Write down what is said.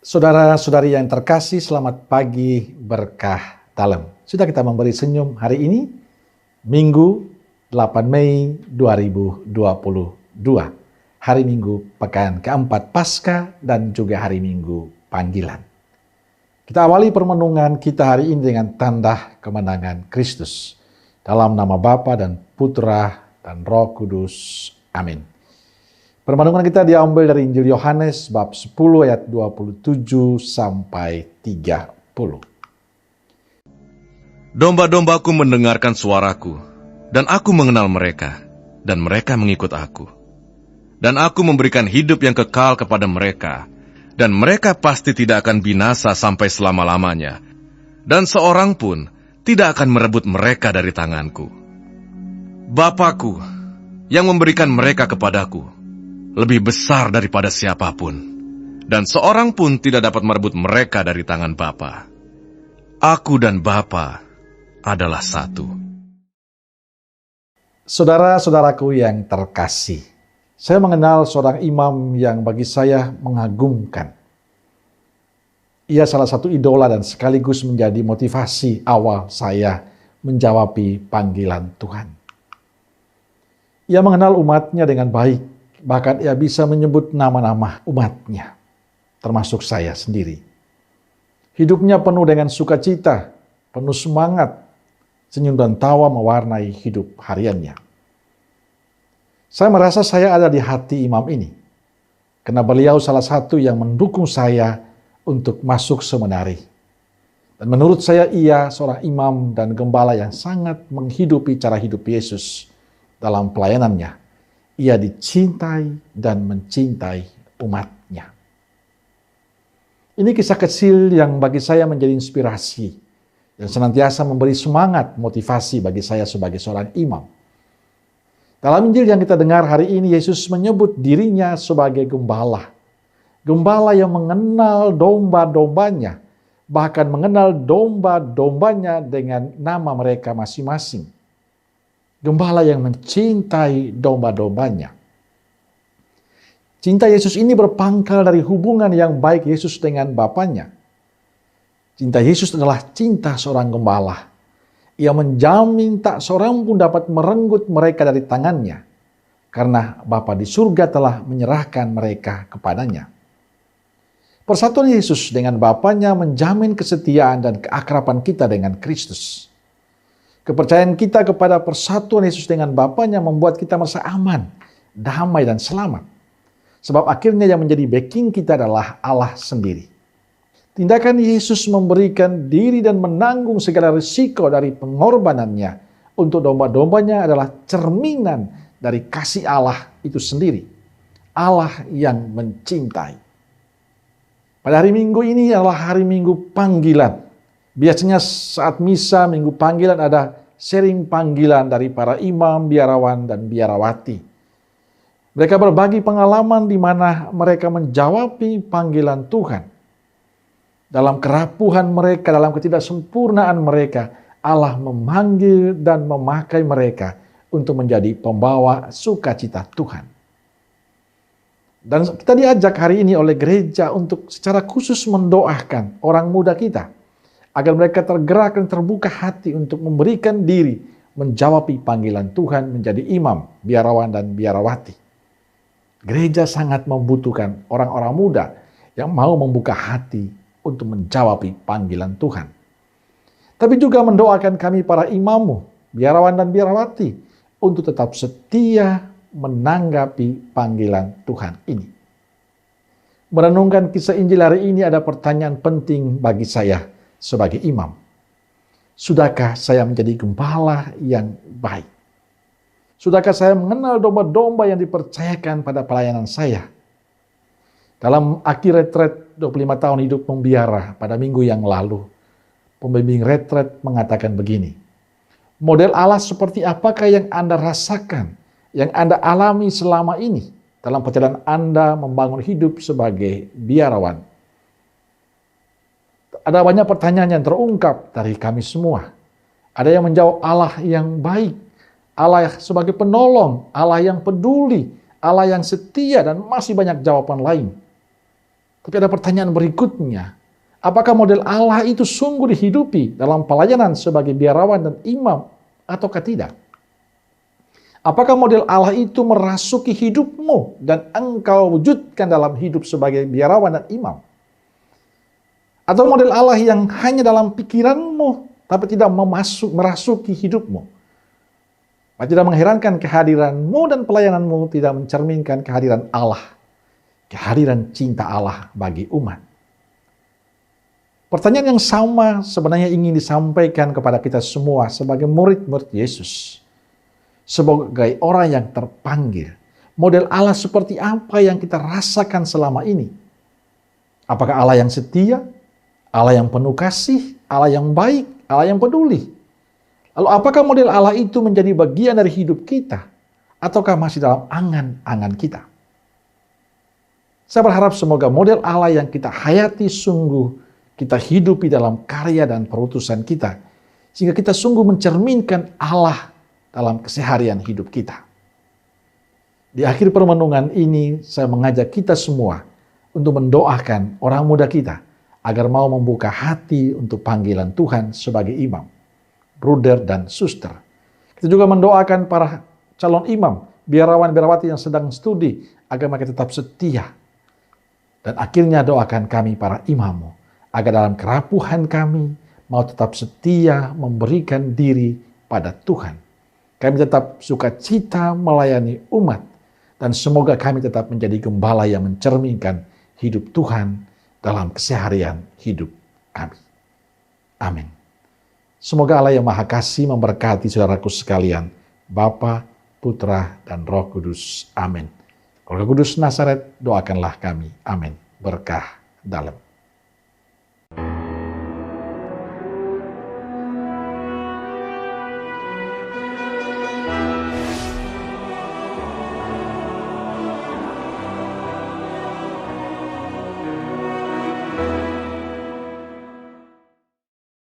Saudara-saudari yang terkasih, selamat pagi berkah dalam. Sudah kita memberi senyum hari ini, Minggu 8 Mei 2022. Hari Minggu pekan keempat Paskah dan juga hari Minggu panggilan. Kita awali permenungan kita hari ini dengan tanda kemenangan Kristus. Dalam nama Bapa dan Putra dan Roh Kudus. Amin. Permenungan kita diambil dari Injil Yohanes bab 10 ayat 27 sampai 30. Domba-dombaku mendengarkan suaraku, dan aku mengenal mereka, dan mereka mengikut aku. Dan aku memberikan hidup yang kekal kepada mereka, dan mereka pasti tidak akan binasa sampai selama-lamanya, dan seorang pun tidak akan merebut mereka dari tanganku. Bapakku yang memberikan mereka kepadaku lebih besar daripada siapapun, dan seorang pun tidak dapat merebut mereka dari tangan Bapa. Aku dan Bapa adalah satu. Saudara-saudaraku yang terkasih, saya mengenal seorang imam yang bagi saya mengagumkan. Ia salah satu idola dan sekaligus menjadi motivasi awal saya menjawabi panggilan Tuhan. Ia mengenal umatnya dengan baik. Bahkan ia bisa menyebut nama-nama umatnya, termasuk saya sendiri. Hidupnya penuh dengan sukacita, penuh semangat, senyum dan tawa mewarnai hidup hariannya. Saya merasa saya ada di hati imam ini, karena beliau salah satu yang mendukung saya untuk masuk seminari. Dan menurut saya ia seorang imam dan gembala yang sangat menghidupi cara hidup Yesus dalam pelayanannya. Ia dicintai dan mencintai umatnya. Ini kisah kecil yang bagi saya menjadi inspirasi dan senantiasa memberi semangat motivasi bagi saya sebagai seorang imam. Dalam Injil yang kita dengar hari ini, Yesus menyebut dirinya sebagai gembala. Gembala yang mengenal domba-dombanya, bahkan mengenal domba-dombanya dengan nama mereka masing-masing. Gembala yang mencintai domba-dombanya. Cinta Yesus ini berpangkal dari hubungan yang baik Yesus dengan Bapanya. Cinta Yesus adalah cinta seorang gembala. Ia menjamin tak seorang pun dapat merenggut mereka dari tangannya, karena Bapa di surga telah menyerahkan mereka kepadanya. Persatuan Yesus dengan Bapanya menjamin kesetiaan dan keakraban kita dengan Kristus. Kepercayaan kita kepada persatuan Yesus dengan Bapanya membuat kita merasa aman, damai, dan selamat. Sebab akhirnya yang menjadi backing kita adalah Allah sendiri. Tindakan Yesus memberikan diri dan menanggung segala risiko dari pengorbanannya untuk domba-dombanya adalah cerminan dari kasih Allah itu sendiri. Allah yang mencintai. Pada hari Minggu ini adalah hari Minggu panggilan. Biasanya saat misa Minggu panggilan ada sharing panggilan dari para imam, biarawan, dan biarawati. Mereka berbagi pengalaman di mana mereka menjawabi panggilan Tuhan. Dalam kerapuhan mereka, dalam ketidaksempurnaan mereka, Allah memanggil dan memakai mereka untuk menjadi pembawa sukacita Tuhan. Dan kita diajak hari ini oleh gereja untuk secara khusus mendoakan orang muda kita, agar mereka tergerak dan terbuka hati untuk memberikan diri menjawabi panggilan Tuhan menjadi imam, biarawan, dan biarawati. Gereja sangat membutuhkan orang-orang muda yang mau membuka hati untuk menjawabi panggilan Tuhan. Tapi juga mendoakan kami para imammu, biarawan dan biarawati, untuk tetap setia menanggapi panggilan Tuhan ini. Merenungkan kisah Injil hari ini ada pertanyaan penting bagi saya sebagai imam. Sudahkah saya menjadi gembala yang baik? Sudahkah saya mengenal domba-domba yang dipercayakan pada pelayanan saya? Dalam akhir retret 25 tahun hidup membiara pada minggu yang lalu, pembimbing retret mengatakan begini, model Allah seperti apakah yang Anda rasakan, yang Anda alami selama ini dalam perjalanan Anda membangun hidup sebagai biarawan? Ada banyak pertanyaan yang terungkap dari kami semua. Ada yang menjawab Allah yang baik, Allah sebagai penolong, Allah yang peduli, Allah yang setia, dan masih banyak jawaban lain. Tapi ada pertanyaan berikutnya. Apakah model Allah itu sungguh dihidupi dalam pelayanan sebagai biarawan dan imam ataukah tidak? Apakah model Allah itu merasuki hidupmu dan engkau wujudkan dalam hidup sebagai biarawan dan imam? Atau model Allah yang hanya dalam pikiranmu tapi tidak merasuki hidupmu? Tidak mengherankan kehadiranmu dan pelayananmu tidak mencerminkan kehadiran Allah, kehadiran cinta Allah bagi umat. Pertanyaan yang sama sebenarnya ingin disampaikan kepada kita semua sebagai murid-murid Yesus. Sebagai orang yang terpanggil, model Allah seperti apa yang kita rasakan selama ini? Apakah Allah yang setia, Allah yang penuh kasih, Allah yang baik, Allah yang peduli? Lalu apakah model Allah itu menjadi bagian dari hidup kita? Ataukah masih dalam angan-angan kita? Saya berharap semoga model Allah yang kita hayati sungguh kita hidupi dalam karya dan perutusan kita. Sehingga kita sungguh mencerminkan Allah dalam keseharian hidup kita. Di akhir permenungan ini saya mengajak kita semua untuk mendoakan orang muda kita agar mau membuka hati untuk panggilan Tuhan sebagai imam, bruder dan suster. Kita juga mendoakan para calon imam, biarawan-biarawati yang sedang studi agar mereka tetap setia. Dan akhirnya doakan kami para imammu agar dalam kerapuhan kami mau tetap setia memberikan diri pada Tuhan. Kami tetap sukacita melayani umat dan semoga kami tetap menjadi gembala yang mencerminkan hidup Tuhan dalam keseharian hidup kami. Amin. Semoga Allah yang Maha Kasih memberkati saudaraku sekalian, Bapa, Putra, dan Roh Kudus. Amin. Roh Kudus Nazaret, doakanlah kami. Amin. Berkah dalam